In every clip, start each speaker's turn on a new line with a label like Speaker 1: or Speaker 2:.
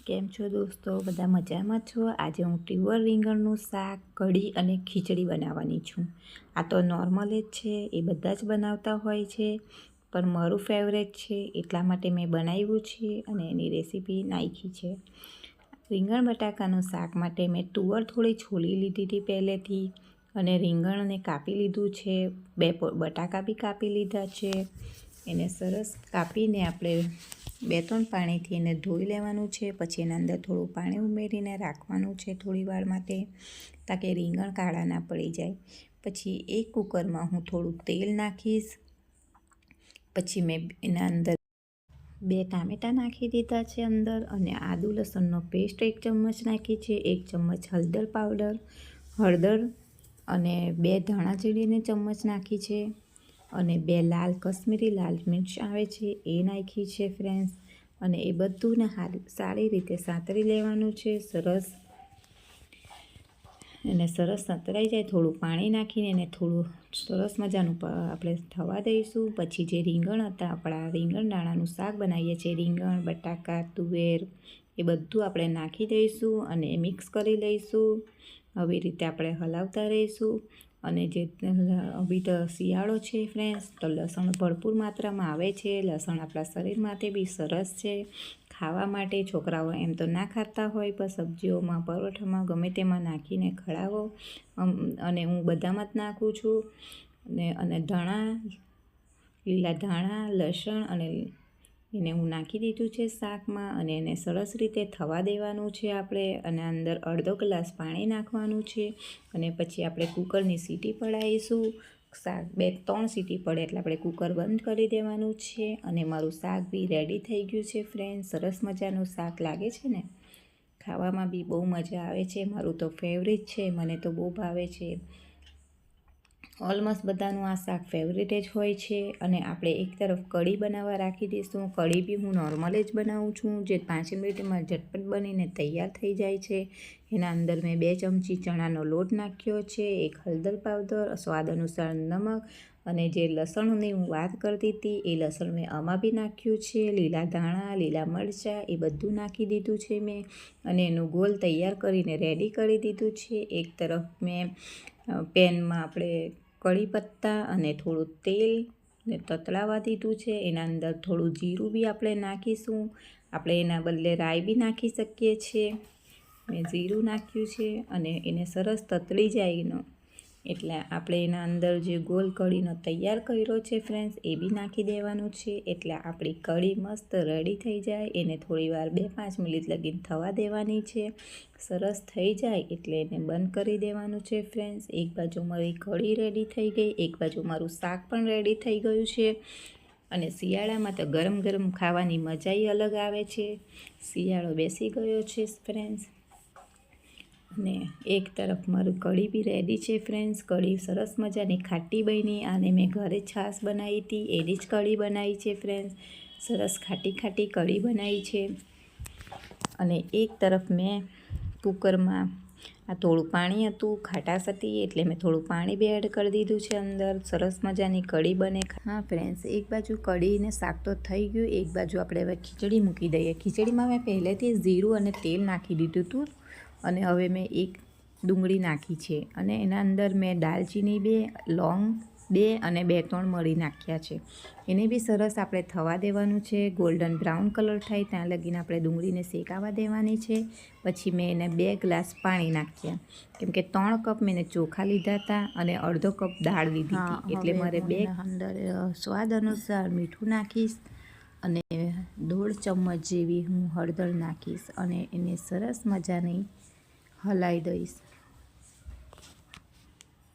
Speaker 1: કેમ છો દોસ્તો? બધા મજામાં છો? આજે હું તુવર રીંગણનું શાક, કઢી અને ખીચડી બનાવવાની છું. આ તો નોર્મલ જ છે, એ બધા જ બનાવતા હોય છે, પણ મારું ફેવરેટ છે એટલા માટે મેં બનાવ્યું છે અને એની રેસીપી નાખી છે. રીંગણ બટાકાનું શાક માટે મેં તુવર થોડી છોલી લીધી હતી પહેલેથી, અને રીંગણને કાપી લીધું છે. 2 બટાકા બી કાપી લીધા છે. એને સરસ કાપીને આપણે 2-3 પાણીથી એને ધોઈ લેવાનું છે. પછી એના અંદર થોડું પાણી ઉમેરીને રાખવાનું છે થોડી વાર માટે, તાકે રીંગણ કાળા ના પડી જાય. પછી એક કુકરમાં હું થોડું તેલ નાખીશ. પછી મેં એના અંદર 2 ટામેટાં નાખી દીધા છે અંદર, અને આદુ લસણનો પેસ્ટ 1 ચમચ નાખી છે. 1 ચમચ હળદર અને 2 ધાણા જીરીને ચમચ નાખી છે, અને 2 લાલ કશ્મીરી લાલ મિર્ચ આવે છે એ નાખી છે ફ્રેન્ડ્સ. અને એ બધુંને સારી રીતે સાંતળી લેવાનું છે. એને સરસ સાંતળાઈ જાય, થોડું પાણી નાખીને એને થોડું સરસ મજાનું આપણે થવા દઈશું. પછી જે રીંગણ હતા, આપણા રીંગણ દાણાનું શાક બનાવીએ છીએ, રીંગણ બટાકા તુવેર એ બધું આપણે નાખી દઈશું અને મિક્સ કરી લઈશું. આવી રીતે આપણે હલાવતા રહીશું. અને જે અભી તો શિયાળો છે ફ્રેન્ડ્સ, તો લસણ ભરપૂર માત્રામાં આવે છે. લસણ આપણા શરીર માટે બી સરસ છે ખાવા માટે. છોકરાઓ એમ તો ના ખાતા હોય, પણ સબ્જીઓમાં, પરોઠામાં ગમે તેમાં નાખીને ખવડાવો. અને હું બધામાં જ નાખું છું. અને લીલા ધાણા, લસણ અને એને હું નાખી દીધું છે શાકમાં, અને એને સરસ રીતે થવા દેવાનું છે આપણે. અને અંદર અડધો ગ્લાસ પાણી નાખવાનું છે, અને પછી આપણે કુકરની સીટી પડાવીશું. શાક 2-3 સીટી પડે એટલે આપણે કુકર બંધ કરી દેવાનું છે. અને મારું શાક બી રેડી થઈ ગયું છે ફ્રેન્ડ. સરસ મજાનું શાક લાગે છે ને, ખાવામાં બી બહુ મજા આવે છે. મારું તો ફેવરેટ છે, મને તો બહુ ભાવે છે. ઓલમોસ્ટ બધાનું આ શાક ફેવરેટ જ હોય છે. અને આપણે એક તરફ કઢી બનાવવા રાખી દઈશું. કઢી બી હું નોર્મલ જ બનાવું છું, જે 5 મિનિટમાં ઝટપટ બનીને તૈયાર થઈ જાય છે. એના અંદર મેં 2 ચમચી ચણાનો લોટ નાખ્યો છે, 1 હળદર પાવડર, સ્વાદ અનુસાર નમક, અને જે લસણની હું વાત કરતી હતી એ લસણ મેં આમાં બી નાખ્યું છે. લીલા ધાણા, લીલા મરચાં એ બધું નાખી દીધું છે મેં, અને એનું ગોળ તૈયાર કરીને રેડી કરી દીધું છે. એક તરફ મેં પેનમાં આપણે કઢી પત્તા અને થોડું તેલ ને તતળાવા દીધું છે. એના અંદર થોડું જીરું બી આપણે નાખીશું. આપણે એના બદલે રાઈ બી નાખી શકીએ છીએ. મેં જીરું નાખ્યું છે, અને એને સરસ તતળી જાય એટલે આપણે એના અંદર જે ગોળ કઢીનો તૈયાર કર્યો છે ફ્રેન્ડ્સ, એ બી નાખી દેવાનું છે. એટલે આપણી કઢી મસ્ત રેડી થઈ જાય. એને થોડીવાર 2-5 મિનિટ લગીને થવા દેવાની છે. સરસ થઈ જાય એટલે એને બંધ કરી દેવાનું છે ફ્રેન્ડ્સ. એક બાજુ મારી કઢી રેડી થઈ ગઈ, એક બાજુ મારું શાક પણ રેડી થઈ ગયું છે. અને શિયાળામાં તો ગરમ ગરમ ખાવાની મજાઈ અલગ આવે છે. શિયાળો બેસી ગયો છે ફ્રેન્ડ્સ. અને એક તરફ મારું કઢી બી રેડી છે ફ્રેન્ડ્સ. કઢી સરસ મજાની ખાટી બની, અને મેં ઘરે છાશ બનાવી હતી એની જ કઢી બનાવી છે ફ્રેન્ડ્સ. સરસ ખાટી ખાટી કઢી બનાવી છે. અને એક તરફ મેં કુકરમાં થોડું પાણી હતું, ખાટાશ હતી, એટલે મેં થોડું પાણી બી એડ કરી દીધું છે અંદર. સરસ મજાની કઢી બને. હા ફ્રેન્ડ્સ, એક બાજુ કઢીને શાક તો થઈ ગયું, એક બાજુ આપણે હવે ખીચડી મૂકી દઈએ. ખીચડીમાં મેં પહેલેથી જીરું અને તેલ નાખી દીધું હતું. અને હવે મેં 1 ડુંગળી નાખી છે, અને એના અંદર મેં દાલચીની 2, લોંગ 2 અને 2-3 મરી નાખ્યા છે. એને બી સરસ આપણે થવા દેવાનું છે. ગોલ્ડન બ્રાઉન કલર થાય ત્યાં લગીને આપણે ડુંગળીને શેકાવા દેવાની છે. પછી મેં એને 2 ગ્લાસ પાણી નાખ્યા, કેમકે 3 કપ મેં ચોખા લીધા હતા અને અડધો કપ દાળ લીધી હતી. એટલે મારે 2 અંદર સ્વાદ અનુસાર મીઠું નાખીશ, અને 1.5 ચમચ જેવી હું હળદર નાખીશ, અને એને સરસ મજાની હલાવી દઈશ.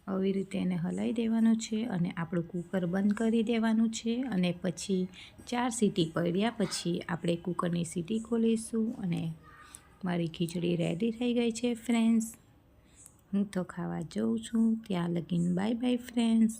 Speaker 1: આવી રીતે એને હલાવી દેવાનું છે, અને આપણું કુકર બંધ કરી દેવાનું છે. અને પછી 4 સીટી પડ્યા પછી આપણે કુકરની સીટી ખોલીશું. અને મારી ખીચડી રેડી થઈ ગઈ છે ફ્રેન્ડ્સ. હું તો ખાવા જાઉં છું. ત્યાં લગીને બાય બાય ફ્રેન્ડ્સ.